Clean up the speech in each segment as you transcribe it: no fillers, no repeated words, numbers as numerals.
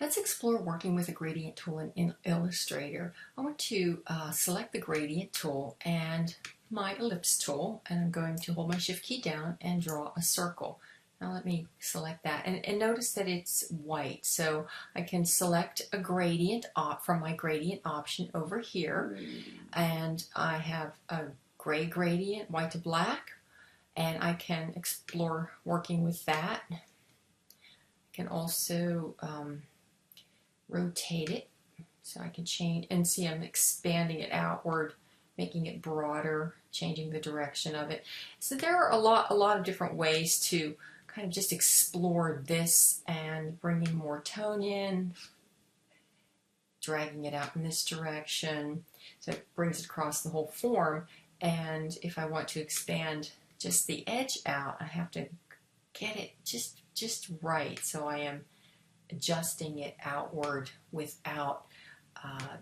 Let's explore working with a gradient tool in Illustrator. I want to select the gradient tool and my ellipse tool, and I'm going to hold my shift key down and draw a circle. Now let me select that, and notice that it's white, so I can select a gradient from my gradient option over here, and I have a gray gradient, white to black, and I can explore working with that. I can also rotate it so I can change and see I'm expanding it outward, making it broader, changing the direction of it. So there are a lot of different ways to kind of just explore this and bringing more tone in, dragging it out in this direction so it brings it across the whole form. And if I want to expand just the edge out, I have to get it just right, so I am adjusting it outward without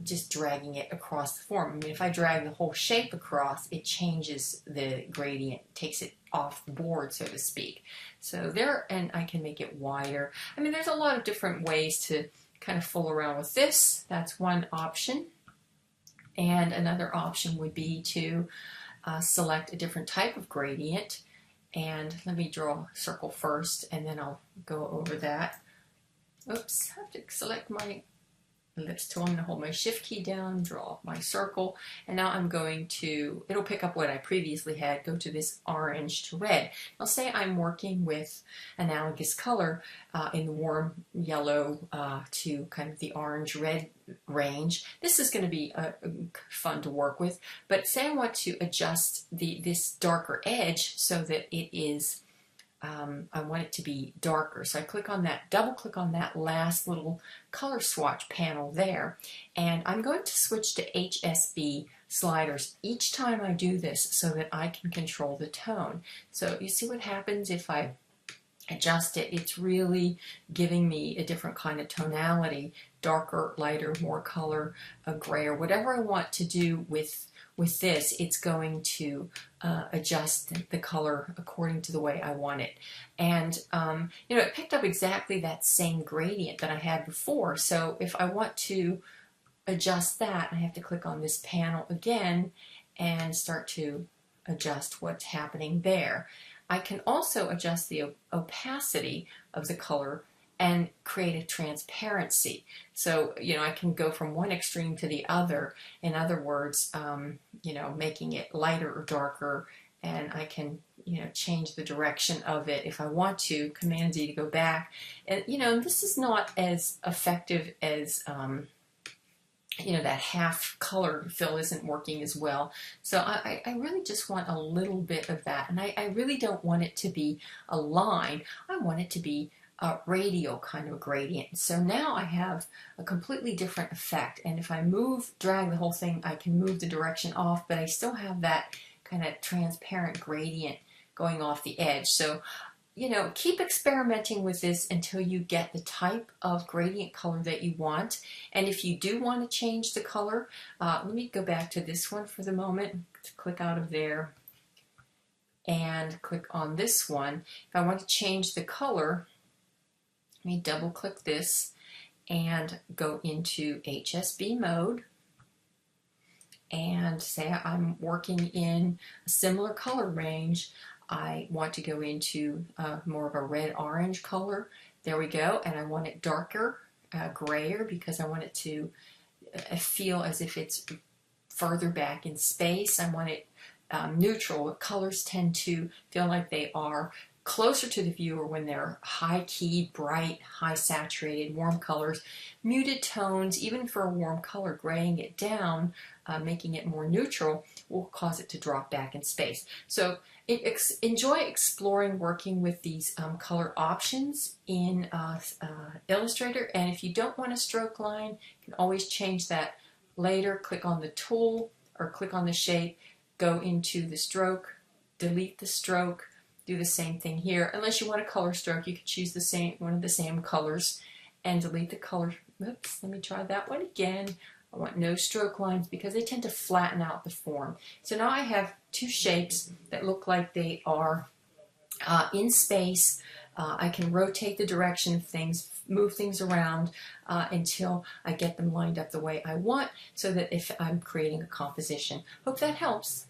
just dragging it across the form. I mean, if I drag the whole shape across, it changes the gradient, takes it off the board, so to speak. So there, and I can make it wider. I mean, there's a lot of different ways to kind of fool around with this. That's one option. And another option would be to select a different type of gradient. And let me draw a circle first, and then I'll go over that. Oops, I have to select my ellipse tool. I'm going to hold my shift key down, draw my circle, and now I'm going to, it'll pick up what I previously had, go to this orange to red. Now say I'm working with analogous color in the warm yellow to kind of the orange-red range. This is going to be fun to work with, but say I want to adjust this darker edge so that it is I want it to be darker. So I click on that, double click on that last little color swatch panel there, and I'm going to switch to HSB sliders each time I do this so that I can control the tone. So you see what happens if I adjust it, it's really giving me a different kind of tonality, darker, lighter, more color, a gray, or whatever I want to do with this. It's going to adjust the color according to the way I want it. And you know, it picked up exactly that same gradient that I had before. So if I want to adjust that, I have to click on this panel again and start to adjust what's happening there. I can also adjust the opacity of the color and create a transparency. So, you know, I can go from one extreme to the other. In other words, you know, making it lighter or darker, and I can, you know, change the direction of it if I want to. Command Z to go back. And, you know, this is not as effective as, you know, that half color fill isn't working as well. So I really just want a little bit of that. And I really don't want it to be a line. I want it to be a radial kind of a gradient. So now I have a completely different effect. And if I drag the whole thing, I can move the direction off, but I still have that kind of transparent gradient going off the edge. So, you know, keep experimenting with this until you get the type of gradient color that you want. And if you do want to change the color, let me go back to this one for the moment. Click out of there and click on this one. If I want to change the color, let me double click this and go into HSB mode and say I'm working in a similar color range. I want to go into more of a red-orange color. There we go. And I want it darker, grayer, because I want it to feel as if it's further back in space. I want it neutral. Colors tend to feel like they are closer to the viewer when they're high-keyed, bright, high-saturated, warm colors. Muted tones, even for a warm color, graying it down, making it more neutral, will cause it to drop back in space. So enjoy exploring working with these color options in Illustrator. And if you don't want a stroke line, you can always change that later. Click on the tool or click on the shape, go into the stroke, delete the stroke, do the same thing here. Unless you want a color stroke, you could choose one of the same colors and delete the color. Oops, let me try that one again. I want no stroke lines because they tend to flatten out the form. So now I have two shapes that look like they are in space. I can rotate the direction of things, move things around until I get them lined up the way I want, so that if I'm creating a composition. Hope that helps.